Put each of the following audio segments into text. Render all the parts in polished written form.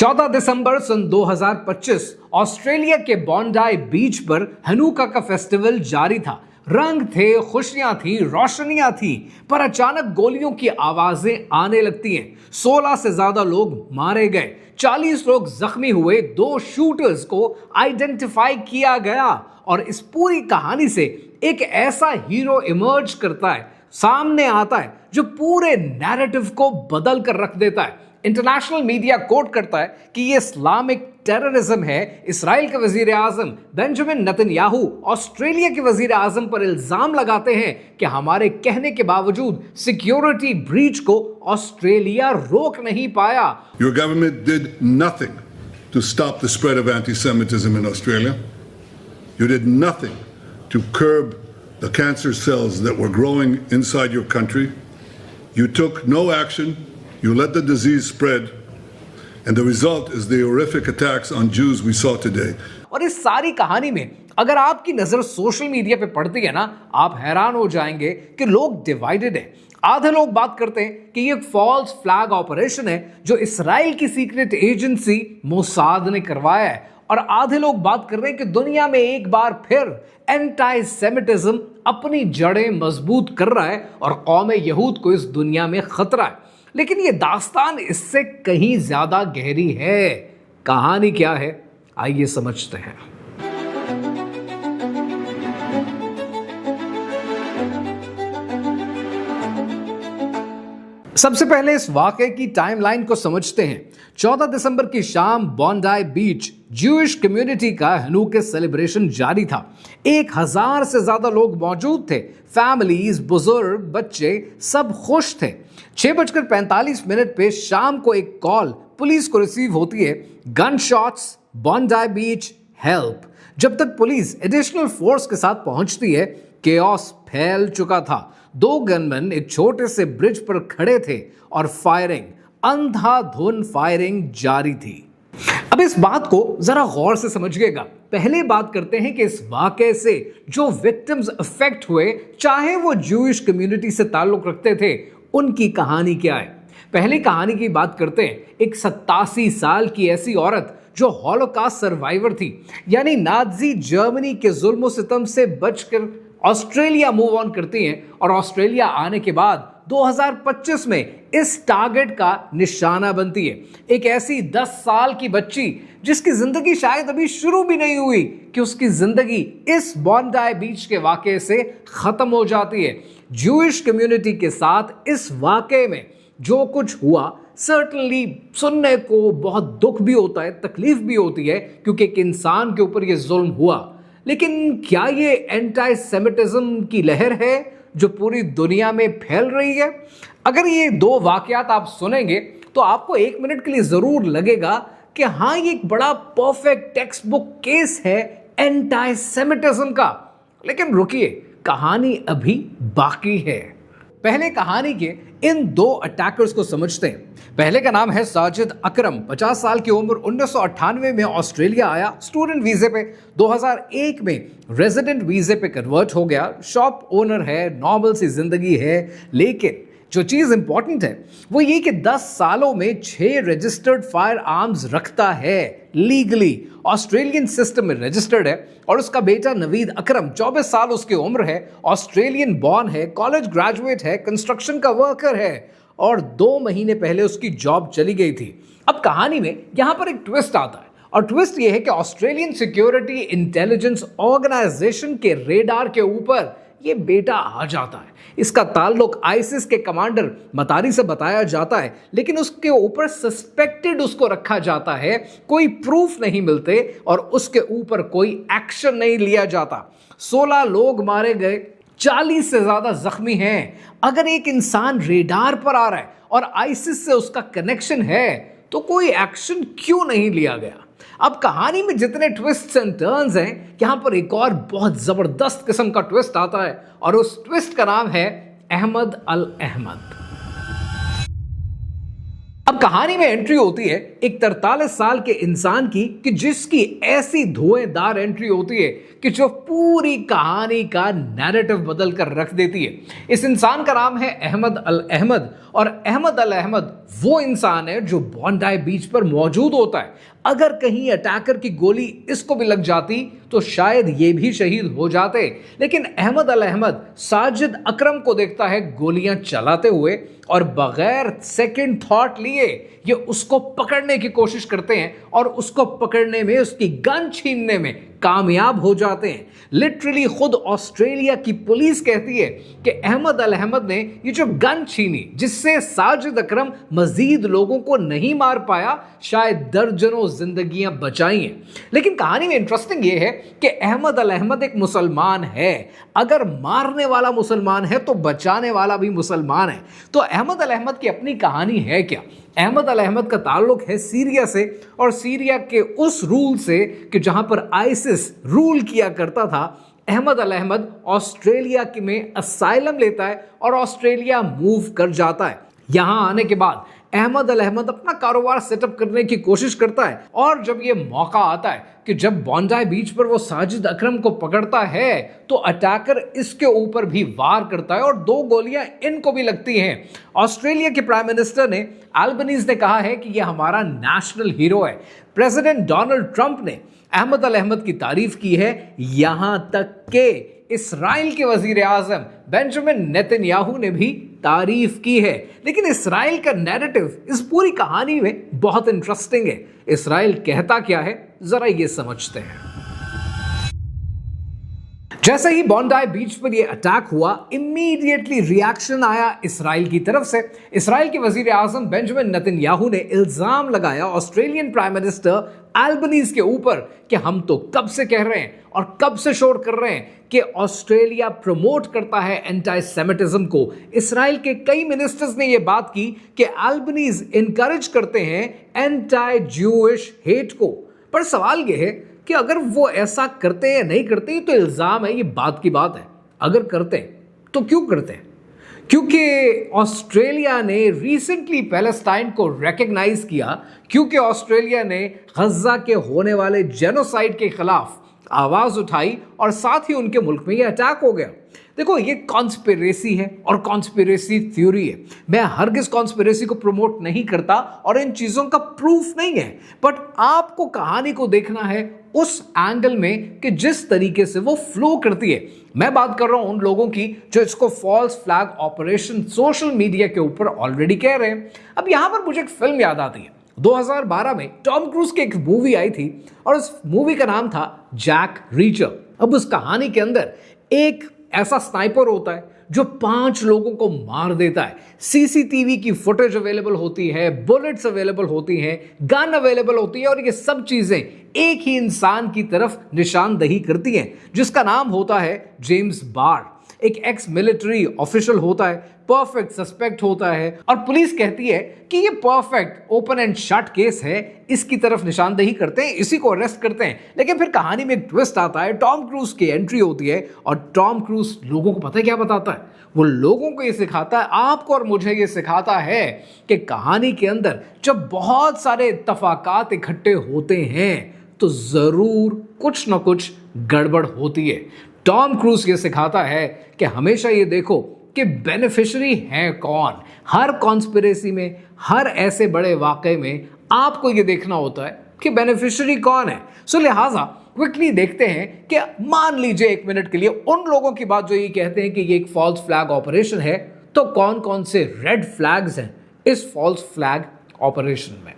14 दिसंबर सन 2025 Australia के बॉन्डाई बीच पर Hanukkah का फेस्टिवल जारी था। रंग थे, खुशियां थी, रोशनियां थी, पर अचानक गोलियों की आवाजें आने लगती हैं। 16 से ज्यादा लोग मारे गए, 40 लोग जख्मी हुए, 2 शूटर्स को आइडेंटिफाई किया गया और इस पूरी कहानी से एक ऐसा हीरो इमर्ज करता है, सामने आता है, जो पूरे नैरेटिव को बदल कर रख देता है। इंटरनेशनल मीडिया कोट करता है कि यह इस्लामिक टेररिज्म है। इस्राइल के वजीर आजम बेंजामिन नेतन्याहू ऑस्ट्रेलिया के वजीर आजम पर इल्जाम लगाते हैं कि हमारे कहने के बावजूद सिक्योरिटी ब्रीच को ऑस्ट्रेलिया रोक नहीं पाया। Your government did nothing to stop the spread of anti-Semitism in Australia. You did nothing to curb the cancer cells that were growing inside your country. You took no action. You let the disease spread, and the result is the horrific attacks on Jews we saw today. और इस सारी कहानी में अगर आपकी नजर social media पे पड़ती है ना, आप हैरान हो जाएंगे कि लोग डिवाइडेड हैं। आधे लोग बात करते हैं कि ये एक फॉल्स फ्लैग ऑपरेशन है जो इसराइल की सीक्रेट एजेंसी मोसाद ने करवाया है, और आधे लोग बात कर रहे हैं कि दुनिया में एक बार फिर एंटी सेमिटिज्म अपनी जड़ें मजबूत कर रहा है और कौम यहूद को इस दुनिया में खतरा है। लेकिन ये दास्तान इससे कहीं ज्यादा गहरी है। कहानी क्या है, आइए समझते हैं। सबसे पहले इस वाकये की टाइमलाइन को समझते हैं। 14 दिसंबर की शाम बॉन्डाई बीच ज्यूइश कम्युनिटी का हनुका सेलिब्रेशन जारी था। 1000 से ज्यादा लोग मौजूद थे। फैमिलीज, बुजुर्ग, बच्चे सब खुश थे। 6:45 पे शाम को एक कॉल पुलिस को रिसीव होती है, गन शॉट्स, बॉन्डाई बीच, हेल्प। जब तक पुलिस एडिशनल फोर्स के साथ पहुंचती है, केओस फैल चुका था। 2 गनमैन एक छोटे से ब्रिज पर खड़े थे और फायरिंग, अंधाधुन फायरिंग जारी थी। अब इस बात को जरा गौर से समझिएगा। पहले बात करते हैं कि इस वाकये से जो विक्टिम्स अफेक्ट हुए, चाहे वो ज्यूइश कम्युनिटी से ताल्लुक रखते थे, उनकी कहानी क्या है। पहले कहानी की बात करते हैं। एक 87 साल की ऐसी औरत जो हॉलोकास्ट सर्वाइवर थी, यानी नाज़ी जर्मनी के जुल्म सितम से बचकर ऑस्ट्रेलिया मूव ऑन करती हैं और ऑस्ट्रेलिया आने के बाद 2025 में इस टारगेट का निशाना बनती है। एक ऐसी 10 साल की बच्ची जिसकी जिंदगी शायद अभी शुरू भी नहीं हुई कि उसकी जिंदगी इस बॉन्डाई बीच के वाकये से खत्म हो जाती है। ज्यूइश कम्युनिटी के साथ इस वाकये में जो कुछ हुआ, सर्टनली सुनने को बहुत दुख भी होता है, तकलीफ भी होती है, क्योंकि एक इंसान के ऊपर यह जुल्म हुआ। लेकिन क्या ये एंटी सेमिटिज्म की लहर है जो पूरी दुनिया में फैल रही है? अगर ये 2 वाकयात आप सुनेंगे तो आपको 1 मिनट के लिए जरूर लगेगा कि हाँ, ये एक बड़ा परफेक्ट टेक्स्ट बुक केस है एंटी सेमिटिज्म का। लेकिन रुकिए, कहानी अभी बाकी है। पहले कहानी के इन 2 अटैकर्स को समझते हैं। पहले का नाम है साजिद अकरम, 50 साल की उम्र, 1998 में ऑस्ट्रेलिया आया, स्टूडेंट वीजे पे, 2001 में रेजिडेंट वीजे पे कन्वर्ट हो गया, शॉप ओनर है, नॉर्मल सी जिंदगी है। लेकिन जो चीज इंपॉर्टेंट है वो ये कि 10 सालों में 6 रजिस्टर्ड फायर आर्म्स रखता है लीगली, ऑस्ट्रेलियन सिस्टम में रजिस्टर्ड है। और उसका बेटा नवीद अकरम, 24 साल उसकी उम्र है, ऑस्ट्रेलियन बॉर्न है, कॉलेज ग्रेजुएट है, कंस्ट्रक्शन का वर्कर है, और 2 महीने पहले उसकी जॉब चली गई थी। अब कहानी में यहां पर एक ट्विस्ट आता है, और ट्विस्ट ये है कि ऑस्ट्रेलियन सिक्योरिटी इंटेलिजेंस ऑर्गेनाइजेशन के रेडार के ऊपर ये बेटा आ जाता है। इसका ताल्लुक आईसिस के कमांडर मतारी से बताया जाता है, लेकिन उसके ऊपर सस्पेक्टेड उसको रखा जाता है। कोई प्रूफ नहीं मिलते और उसके ऊपर कोई एक्शन नहीं लिया जाता। 16 लोग मारे गए, 40 से ज्यादा जख्मी हैं। अगर एक इंसान रेडार पर आ रहा है और आईसिस से उसका कनेक्शन है, तो कोई एक्शन क्यों नहीं लिया गया? अब कहानी में जितने ट्विस्ट्स एंड टर्न्स हैं, यहां पर एक और बहुत जबरदस्त किस्म का ट्विस्ट आता है, और उस ट्विस्ट का नाम है अहमद अल अहमद। अब कहानी में एंट्री होती है एक 43 साल के इंसान की कि जिसकी ऐसी धुएंधार एंट्री होती है कि जो पूरी कहानी का नैरेटिव बदल कर रख देती है। इस इंसान का नाम है अहमद अल अहमद, और अहमद अल अहमद वो इंसान है जो बॉन्डाई बीच पर मौजूद होता है। अगर कहीं अटैकर की गोली इसको भी लग जाती तो शायद ये भी शहीद हो जाते, लेकिन अहमद अल अहमद साजिद अकरम को देखता है गोलियां चलाते हुए और बगैर सेकंड थॉट लिए ये उसको पकड़ने की कोशिश करते हैं और उसको पकड़ने में, उसकी गन छीनने में कामयाब हो जाते हैं। लिटरली खुद ऑस्ट्रेलिया की पुलिस कहती है कि अहमद अल अहमद ने ये जो गन छीनी जिससे साजिद अकरम मजीद लोगों को नहीं मार पाया, शायद दर्जनों जिंदगियां बचाई हैं। लेकिन कहानी में इंटरेस्टिंग ये है कि अहमद अल अहमद एक मुसलमान है। अगर मारने वाला मुसलमान है तो बचाने वाला भी मुसलमान है। तो अहमद अल अहमद की अपनी कहानी है क्या? अहमद अल अहमद का ताल्लुक है सीरिया से, और सीरिया के उस रूल से कि जहां पर आईसिस रूल किया करता था। अहमद अल अहमद ऑस्ट्रेलिया में असाइलम लेता है और ऑस्ट्रेलिया मूव कर जाता है। यहां आने के बाद अहमद अल अहमद अपना कारोबार सेटअप करने की कोशिश करता है, और जब यह मौका आता है कि जब बॉन्डाई बीच पर वो साजिद अकरम को पकड़ता है तो अटैकर इसके ऊपर भी वार करता है और 2 गोलियां इनको भी लगती हैं। ऑस्ट्रेलिया के प्राइम मिनिस्टर ने अल्बनीज ने कहा है कि यह हमारा नेशनल हीरो है। प्रेसिडेंट डोनाल्ड ट्रंप ने अहमद अल अहमद की तारीफ की है, यहां तक के इस्राइल के वजीर आजम बेंजामिन नेतन्याहू ने भी तारीफ की है। लेकिन इस्राइल का नैरेटिव इस पूरी कहानी में बहुत इंटरेस्टिंग है। इस्राइल कहता क्या है, जरा ये समझते हैं। जैसे ही बॉन्डाई बीच पर यह अटैक हुआ, इमीडिएटली रिएक्शन आया इस्राइल की तरफ से। इस्राइल के वजीर आजम बेंजामिन नेतन्याहू ने इल्जाम लगाया ऑस्ट्रेलियन प्राइम मिनिस्टर अल्बनीज के ऊपर कि हम तो कब से कह रहे हैं और कब से शोर कर रहे हैं कि ऑस्ट्रेलिया प्रमोट करता है एंटी सेमिटिज्म को। इस्राइल के कई मिनिस्टर्स ने यह बात की कि अल्बनीज इनकरेज करते हैं एंटी ज्यूइश हेट को। पर सवाल यह है कि अगर वो ऐसा करते हैं या नहीं करते, तो इल्जाम है, ये बात की बात है। अगर करते हैं तो क्यों करते हैं? क्योंकि ऑस्ट्रेलिया ने रिसेंटली पैलेस्टाइन को रिकॉग्नाइज किया, क्योंकि ऑस्ट्रेलिया ने गजा के होने वाले जेनोसाइड के खिलाफ आवाज उठाई और साथ ही उनके मुल्क में ये अटैक हो गया। देखो, ये कॉन्स्पिरेसी है और कॉन्स्पिरेसी थ्योरी है। मैं हरगिज कॉन्स्पिरेसी को प्रमोट नहीं करता और इन चीजों का प्रूफ नहीं है, बट आपको कहानी को देखना है उस एंगल में कि जिस तरीके से वो फ्लो करती है। मैं बात कर रहा हूं उन लोगों की जो इसको false flag operation social media के ऊपर ऑलरेडी कह रहे हैं। अब यहां पर मुझे एक फिल्म याद आती है। 2012 में टॉम क्रूज की एक मूवी आई थी और उस मूवी का नाम था जैक रीचर। अब उस कहानी के अंदर एक ऐसा स्नाइपर होता है जो 5 लोगों को मार देता है। सीसीटीवी की फुटेज अवेलेबल होती है, बुलेट्स अवेलेबल होती हैं, गन अवेलेबल होती है, और ये सब चीजें एक ही इंसान की तरफ निशानदही करती हैं जिसका नाम होता है जेम्स बार। एक एक्स मिलिट्री ऑफिशियल होता है, परफेक्ट सस्पेक्ट होता है, और पुलिस कहती है कि ये perfect open and shut case है, इसकी तरफ निशानदही करते हैं, इसी को अरेस्ट करते हैं। लेकिन फिर कहानी में एक ट्विस्ट आता है, टॉम क्रूज की एंट्री होती है और टॉम क्रूज लोगों को पता है क्या बताता है? वो लोगों को ये सिखाता है, आपको और मुझे ये सिखाता है कि कहानी के अंदर जब बहुत सारे इत्तफाकात इकट्ठे होते हैं तो जरूर कुछ ना कुछ गड़बड़ होती है। टॉम क्रूज ये सिखाता है कि हमेशा ये देखो कि बेनिफिशियरी है कौन। हर कॉन्स्पिरेसी में, हर ऐसे बड़े वाकये में आपको ये देखना होता है कि बेनिफिशियरी कौन है। सो लिहाजा क्विकली देखते हैं कि मान लीजिए 1 मिनट के लिए उन लोगों की बात जो ये कहते हैं कि ये एक फॉल्स फ्लैग ऑपरेशन है, तो कौन कौन से रेड फ्लैग्स हैं इस फॉल्स फ्लैग ऑपरेशन में।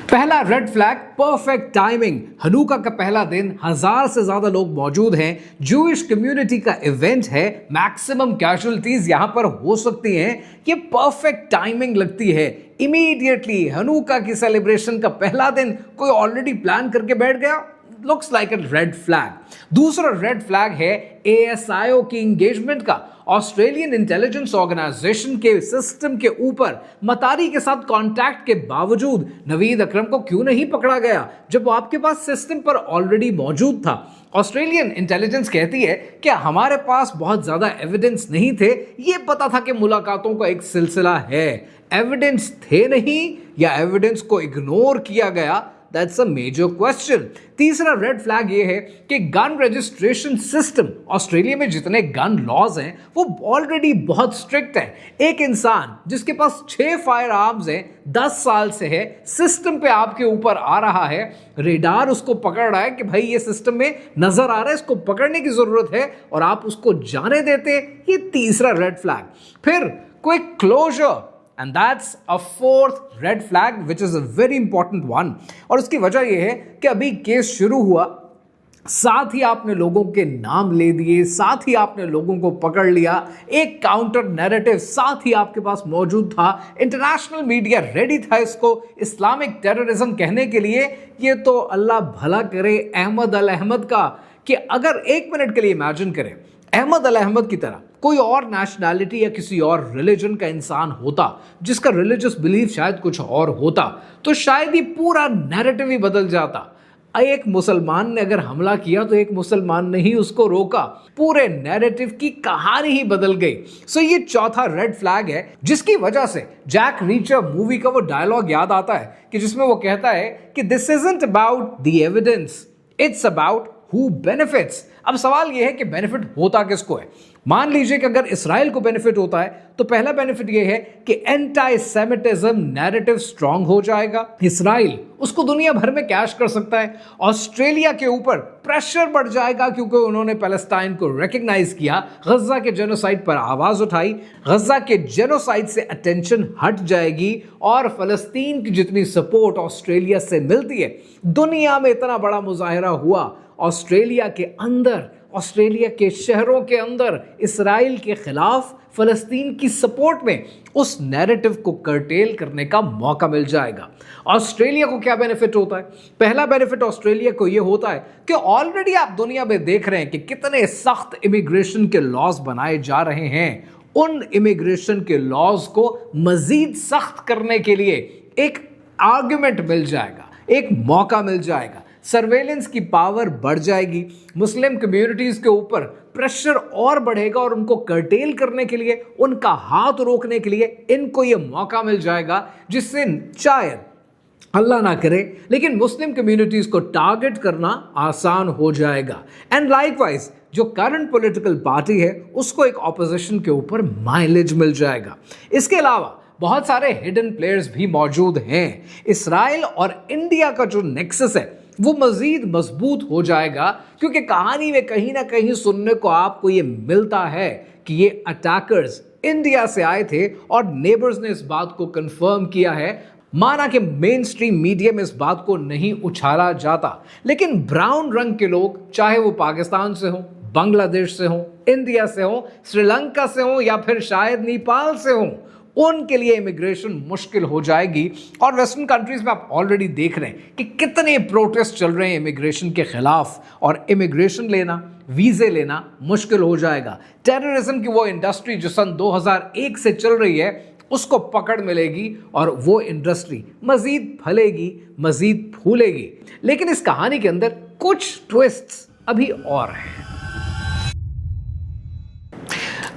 पहला red flag, perfect timing. Hanukkah का पहला दिन, 1000 से ज्यादा लोग मौजूद हैं, जूइश कम्युनिटी का इवेंट है, मैक्सिमम कैजुअलिटीज यहां पर हो सकती हैं। ये परफेक्ट टाइमिंग लगती है। इमीडिएटली हनुका की सेलिब्रेशन का पहला दिन कोई ऑलरेडी प्लान करके बैठ गया? लुक्स लाइक अ रेड फ्लैग। दूसरा रेड फ्लैग है ASIO की एंगेजमेंट का। ऑस्ट्रेलियन इंटेलिजेंस ऑर्गेनाइजेशन के सिस्टम के ऊपर मतारी के साथ कांटेक्ट के बावजूद नवीद अकरम को क्यों नहीं पकड़ा गया जब वो आपके पास सिस्टम पर ऑलरेडी मौजूद था। ऑस्ट्रेलियन इंटेलिजेंस कहती है कि हमारे पास बहुत ज्यादा एविडेंस नहीं थे, ये पता था कि मुलाकातों का एक सिलसिला है। एविडेंस थे नहीं या एविडेंस को इग्नोर किया गया, दैट्स अ मेजर क्वेश्चन। तीसरा रेड फ्लैग ये है कि गन रजिस्ट्रेशन सिस्टम, ऑस्ट्रेलिया में जितने गन लॉज हैं वो ऑलरेडी बहुत स्ट्रिक्ट है। एक इंसान जिसके पास 6 फायर आर्म्स हैं, 10 साल से है, सिस्टम पे आपके ऊपर आ रहा है, रेडार उसको पकड़ रहा है कि भाई ये सिस्टम में नजर आ रहा है, इसको पकड़ने की जरूरत है, और आप उसको जाने देते, ये तीसरा रेड फ्लैग। फिर quick closure, and that's a fourth red flag which is a very important one. और उसकी वजह यह है कि अभी केस शुरू हुआ, साथ ही आपने लोगों के नाम ले दिए, साथ ही आपने लोगों को पकड़ लिया, एक काउंटर नैरेटिव साथ ही आपके पास मौजूद था, इंटरनेशनल मीडिया रेडी था इसको इस्लामिक टेररिज्म कहने के लिए। ये तो अल्लाह भला करे अहमद अल अहमद का, कि अगर 1 मिनट के लिए इमेजिन करें अहमद अल अहमद की तरह कोई और नेशनैलिटी या किसी और रिलीजन का इंसान होता, जिसका रिलीजियस बिलीफ शायद कुछ और होता, तो शायद ये पूरा नैरेटिव ही बदल जाता। एक मुसलमान ने अगर हमला किया तो एक मुसलमान ने ही उसको रोका, पूरे नैरेटिव की कहानी ही बदल गई। सो ये चौथा रेड फ्लैग है, जिसकी वजह से जैक रीचर मूवी का वो डायलॉग याद आता है कि जिसमें वो कहता है कि this isn't about the evidence, it's about who benefits. अब सवाल यह है कि बेनिफिट होता किसको है। मान लीजिए कि अगर इसराइल को बेनिफिट होता है तो पहला बेनिफिट यह है कि एंटी सेमिटिज्म नैरेटिव स्ट्रांग हो जाएगा, इसराइल उसको दुनिया भर में कैश कर सकता है। ऑस्ट्रेलिया के ऊपर प्रेशर बढ़ जाएगा क्योंकि उन्होंने पैलेस्टाइन को रिकॉग्नाइज किया, गजा के जेनोसाइड पर आवाज उठाई, गजा के जेनोसाइड से अटेंशन हट जाएगी और फलस्तीन की जितनी सपोर्ट ऑस्ट्रेलिया से मिलती है, दुनिया में इतना बड़ा मुजाहिरा हुआ ऑस्ट्रेलिया के अंदर, ऑस्ट्रेलिया के शहरों के अंदर इसराइल के खिलाफ फलस्तीन की सपोर्ट में, उस नैरेटिव को कर्टेल करने का मौका मिल जाएगा। ऑस्ट्रेलिया को क्या बेनिफिट होता है? पहला बेनिफिट ऑस्ट्रेलिया को यह होता है कि ऑलरेडी आप दुनिया में देख रहे हैं कि कितने सख्त इमिग्रेशन के लॉज बनाए जा रहे हैं। उन इमिग्रेशन के लॉज को मजीद सख्त करने के लिए एक आर्गुमेंट मिल जाएगा, एक मौका मिल जाएगा, सर्वेलेंस की पावर बढ़ जाएगी, मुस्लिम कम्युनिटीज के ऊपर प्रेशर और बढ़ेगा और उनको कर्टेल करने के लिए, उनका हाथ रोकने के लिए इनको यह मौका मिल जाएगा, जिससे शायद अल्लाह ना करे लेकिन मुस्लिम कम्युनिटीज को टारगेट करना आसान हो जाएगा। एंड लाइकवाइज जो करंट पॉलिटिकल पार्टी है उसको एक ऑपोजिशन के ऊपर माइलेज मिल जाएगा। इसके अलावा बहुत सारे हिडन प्लेयर्स भी मौजूद हैं। इसराइल और इंडिया का जो नेक्सस है वो मजीद मजबूत हो जाएगा, क्योंकि कहानी में कहीं ना कहीं सुनने को आपको ये मिलता है कि ये अटैकर्स इंडिया से आए थे और नेबर्स ने इस बात को कंफर्म किया है। माना कि मेन स्ट्रीम मीडिया में इस बात को नहीं उछाला जाता, लेकिन ब्राउन रंग के लोग, चाहे वो पाकिस्तान से हों, बांग्लादेश से हों, इंडिया से हों, श्रीलंका से हों या फिर शायद नेपाल से हों, उनके लिए इमिग्रेशन मुश्किल हो जाएगी। और वेस्टर्न कंट्रीज में आप ऑलरेडी देख रहे हैं कि कितने प्रोटेस्ट चल रहे हैं इमिग्रेशन के खिलाफ, और इमिग्रेशन लेना, वीजे लेना मुश्किल हो जाएगा। टेररिज्म की वो इंडस्ट्री जो सन 2001 से चल रही है उसको पकड़ मिलेगी और वो इंडस्ट्री मजीद फलेगी, मजीद फूलेगी। लेकिन इस कहानी के अंदर कुछ ट्विस्ट्स अभी और हैं।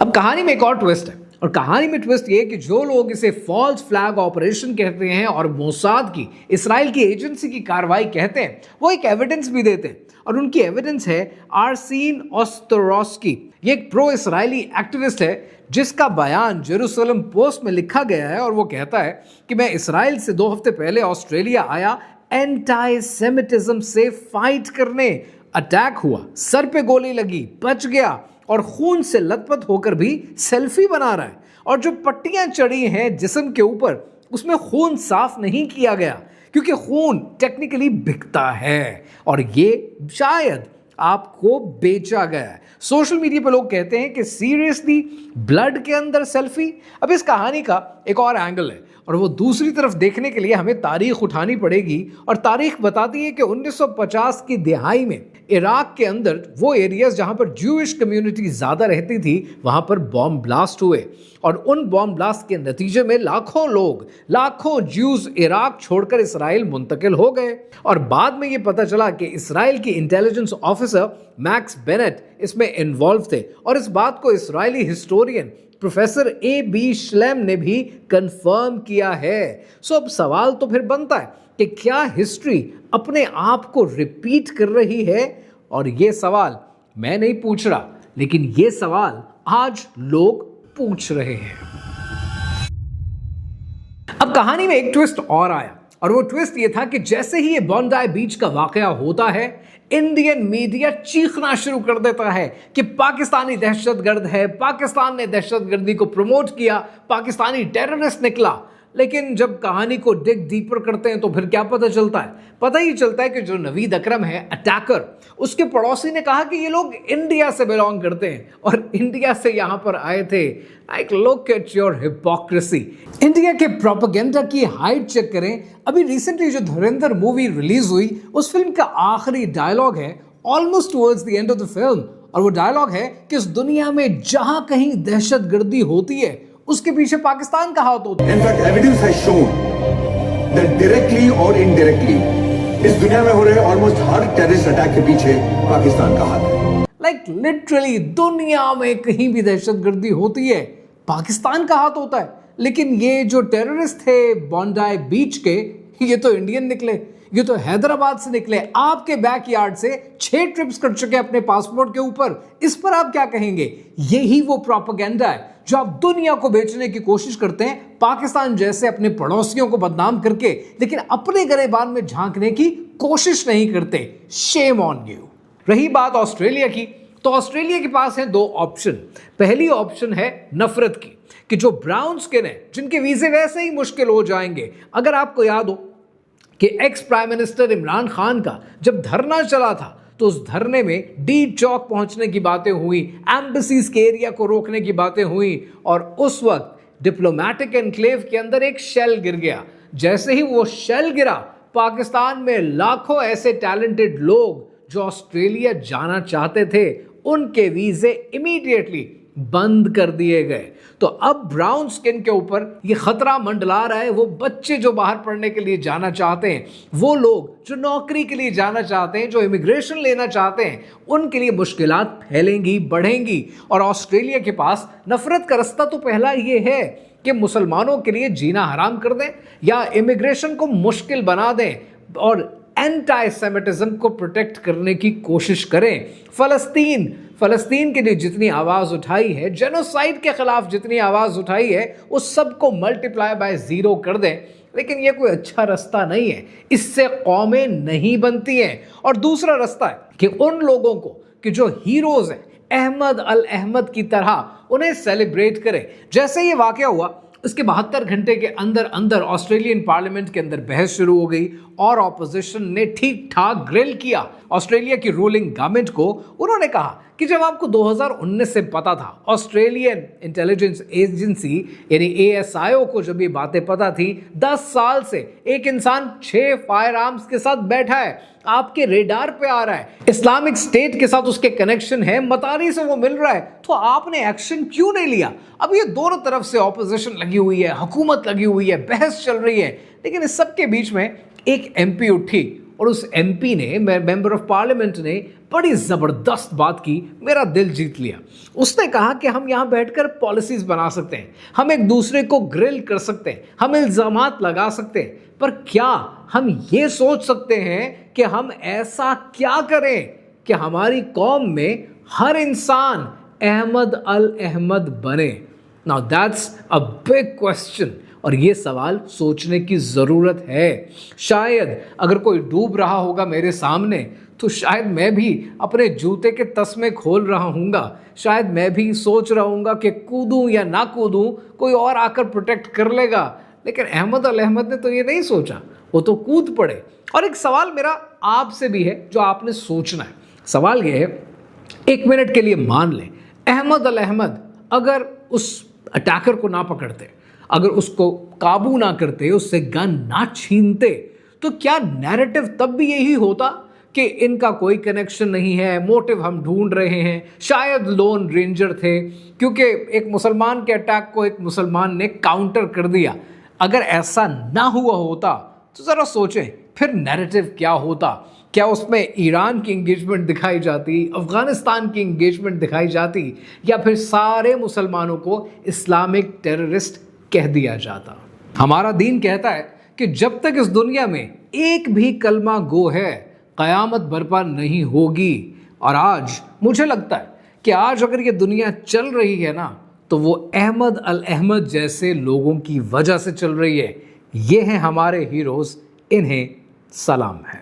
अब कहानी में एक और ट्विस्ट है, और कहानी में ट्विस्ट ये कि जो लोग इसे फॉल्स फ्लैग ऑपरेशन कहते हैं और मोसाद की, इसराइल की एजेंसी की कार्रवाई कहते हैं, वो एक एविडेंस भी देते हैं, और उनकी एविडेंस है आर्सीन ओस्टरोस्की। ये एक प्रो इसराइली एक्टिविस्ट है जिसका बयान जेरूसलम पोस्ट में लिखा गया है, और वो कहता है कि मैं इसराइल से 2 हफ्ते पहले ऑस्ट्रेलिया आया एंटी सेमिटिज्म से फाइट करने। अटैक हुआ, सर पे गोली लगी, बच गया, और खून से लथपथ होकर भी सेल्फी बना रहा है, और जो पट्टियां चढ़ी हैं जिस्म के ऊपर उसमें खून साफ नहीं किया गया, क्योंकि खून टेक्निकली बिकता है, और ये शायद आपको बेचा गया है। सोशल मीडिया पे लोग कहते हैं कि सीरियसली ब्लड के अंदर सेल्फी। अब इस कहानी का एक और एंगल है और वो दूसरी तरफ देखने के लिए हमें तारीख उठानी पड़ेगी और तारीख बताती है कि 1950 की दिहाई में इराक के अंदर वो एरियाज जहां पर ज्यूइश कम्युनिटी ज्यादा रहती थी वहां पर बॉम्ब ब्लास्ट हुए और उन बॉम्ब ब्लास्ट के नतीजे में लाखों ज्यूज इराक छोड़कर इसराइल मुंतकिल हो गए और बाद में ये पता चला कि इसराइल की इंटेलिजेंस ऑफिसर मैक्स बेनेट इसमें इन्वॉल्व थे और इस बात को इसराइली हिस्टोरियन प्रोफेसर A.B. श्लेम ने भी कंफर्म किया है। सो अब सवाल तो फिर बनता है कि क्या हिस्ट्री अपने आप को रिपीट कर रही है? और ये सवाल मैं नहीं पूछ रहा, लेकिन ये सवाल आज लोग पूछ रहे हैं। अब कहानी में एक ट्विस्ट और आया और वो ट्विस्ट ये था कि जैसे ही ये बॉन्डाई बीच का वाकया होता है, इंडियन मीडिया चीखना शुरू कर देता है कि पाकिस्तानी दहशतगर्द है, पाकिस्तान ने दहशतगर्दी को प्रमोट किया, पाकिस्तानी टेररिस्ट निकला। लेकिन जब कहानी को डिग डीपर करते हैं तो फिर क्या पता चलता है? पता ही चलता है कि जो नवीद अकरम है अटैकर, उसके पड़ोसी ने कहा कि ये लोग इंडिया से बिलोंग करते हैं और इंडिया से यहां पर आए थे। Like look at your hypocrisy. India के प्रोपेगेंडा की हाइट चेक करें। अभी रिसेंटली जो धुरंधर मूवी रिलीज हुई, उस फिल्म का आखिरी डायलॉग है almost towards the end of the film और वो डायलॉग है कि इस दुनिया में जहां कहीं दहशतगर्दी होती है उसके पीछे पाकिस्तान का हाथ होता है। In fact, evidence has shown that directly or indirectly इस दुनिया में हो रहे ऑलमोस्ट हर टेररिस्ट अटैक के पीछे पाकिस्तान का हाथ है। लाइक लिटरली दुनिया में कहीं भी दहशतगर्दी होती है पाकिस्तान का हाथ होता है। लेकिन ये जो टेररिस्ट थे बॉन्डाई बीच के, ये तो इंडियन निकले, ये तो हैदराबाद से निकले, आपके बैकयार्ड से 6 ट्रिप्स कर चुके अपने पासपोर्ट के ऊपर। इस पर आप क्या कहेंगे? यही वो प्रोपेगेंडा है जो आप दुनिया को बेचने की कोशिश करते हैं, पाकिस्तान जैसे अपने पड़ोसियों को बदनाम करके, लेकिन अपने गरेबान में झांकने की कोशिश नहीं करते। Shame on you. रही बात ऑस्ट्रेलिया की, तो ऑस्ट्रेलिया के पास है 2 ऑप्शन। पहली ऑप्शन है नफरत की कि जो ब्राउन स्किन है, जिनके वीजे वैसे ही मुश्किल हो जाएंगे। अगर आपको याद हो कि ex prime minister Imran Khan का जब धरना चला था तो उस धरने में डी चौक पहुंचने की बातें हुई, एम्बेसीज के एरिया को रोकने की बातें हुई और उस वक्त डिप्लोमेटिक एनक्लेव के अंदर एक शेल गिर गया। जैसे ही वो शेल गिरा, पाकिस्तान में लाखों ऐसे टैलेंटेड लोग जो ऑस्ट्रेलिया जाना चाहते थे, उनके वीजे इमीडिएटली बंद कर दिए गए। तो अब ब्राउन स्किन के ऊपर ये खतरा मंडला रहा है। वो बच्चे जो बाहर पढ़ने के लिए जाना चाहते हैं, वो लोग जो नौकरी के लिए जाना चाहते हैं, जो इमिग्रेशन लेना चाहते हैं, उनके लिए मुश्किलात फैलेंगी, बढ़ेंगी। और ऑस्ट्रेलिया के पास नफरत का रास्ता तो पहला ये है कि मुसलमानों के लिए जीना हराम कर दें या इमिग्रेशन को मुश्किल बना दें और एंटी सेमिटिज्म को प्रोटेक्ट करने की कोशिश करें। फलस्तीन के लिए जितनी आवाज उठाई है, जेनोसाइड के खिलाफ जितनी आवाज उठाई है, उस सबको मल्टीप्लाई बाय 0 कर दें। लेकिन यह कोई अच्छा रास्ता नहीं है, इससे कौमें नहीं बनती हैं। और दूसरा रास्ता है कि उन लोगों को कि जो हीरोज हैं, अहमद अल अहमद की तरह उन्हें सेलिब्रेट करें। जैसे ये वाकया हुआ, उसके 72 घंटे के अंदर अंदर ऑस्ट्रेलियन पार्लियामेंट के अंदर बहस शुरू हो गई और ऑपोजिशन ने ठीक ठाक ग्रिल किया ऑस्ट्रेलिया की रूलिंग गवर्नमेंट को। उन्होंने कहा कि जब आपको 2019 से पता था, ऑस्ट्रेलियन इंटेलिजेंस एजेंसी यानी ASIO को जब ये बातें पता थी, 10 साल से एक इंसान 6 फायर आर्म्स के साथ बैठा है, आपके रेडार पे आ रहा है, इस्लामिक स्टेट के साथ उसके कनेक्शन है, मतारी से वो मिल रहा है, तो आपने एक्शन क्यों नहीं लिया? अब ये दोनों तरफ से ऑपोजिशन लगी हुई है, हुकूमत लगी हुई है, बहस चल रही है। लेकिन इस सब के बीच में एक MP उठी और उस MP ने, मेंबर ऑफ पार्लियामेंट ने, बड़ी जबरदस्त बात की, मेरा दिल जीत लिया। उसने कहा कि हम यहां बैठकर पॉलिसीज बना सकते हैं, हम एक दूसरे को ग्रिल कर सकते हैं, हम इल्जामात लगा सकते हैं, पर क्या हम ये सोच सकते हैं कि हम ऐसा क्या करें कि हमारी कौम में हर इंसान अहमद अल अहमद बने? Now that's a big question और ये सवाल सोचने की ज़रूरत है। शायद अगर कोई डूब रहा होगा मेरे सामने, तो शायद मैं भी अपने जूते के तस्मे खोल रहा हूँगा, शायद मैं भी सोच रहा हूँगा कि कूदूँ या ना कूदूँ, कोई और आकर प्रोटेक्ट कर लेगा। लेकिन अहमद अल अहमद ने तो ये नहीं सोचा, वो तो कूद पड़े। और एक सवाल मेरा आपसे भी है जो आपने सोचना है। सवाल यह है, 1 मिनट के लिए मान लें अहमद अल अहमद अगर उस अटैकर को ना पकड़ते, अगर उसको काबू ना करते, उससे गन ना छीनते, तो क्या नैरेटिव तब भी यही होता कि इनका कोई कनेक्शन नहीं है, मोटिव हम ढूंढ रहे हैं, शायद लोन रेंजर थे, क्योंकि एक मुसलमान के अटैक को एक मुसलमान ने काउंटर कर दिया। अगर ऐसा ना हुआ होता तो ज़रा सोचें फिर नैरेटिव क्या होता। क्या उसमें ईरान की इंगेजमेंट दिखाई जाती, अफगानिस्तान की इंगेजमेंट दिखाई जाती, या फिर सारे मुसलमानों को इस्लामिक टेररिस्ट कह दिया जाता। हमारा दीन कहता है कि जब तक इस दुनिया में एक भी कलमा गो है, क़यामत बर्पा नहीं होगी। और आज मुझे लगता है कि आज अगर ये दुनिया चल रही है ना, तो वो अहमद अल अहमद जैसे लोगों की वजह से चल रही है। ये हैं हमारे हीरोज़, इन्हें सलाम है।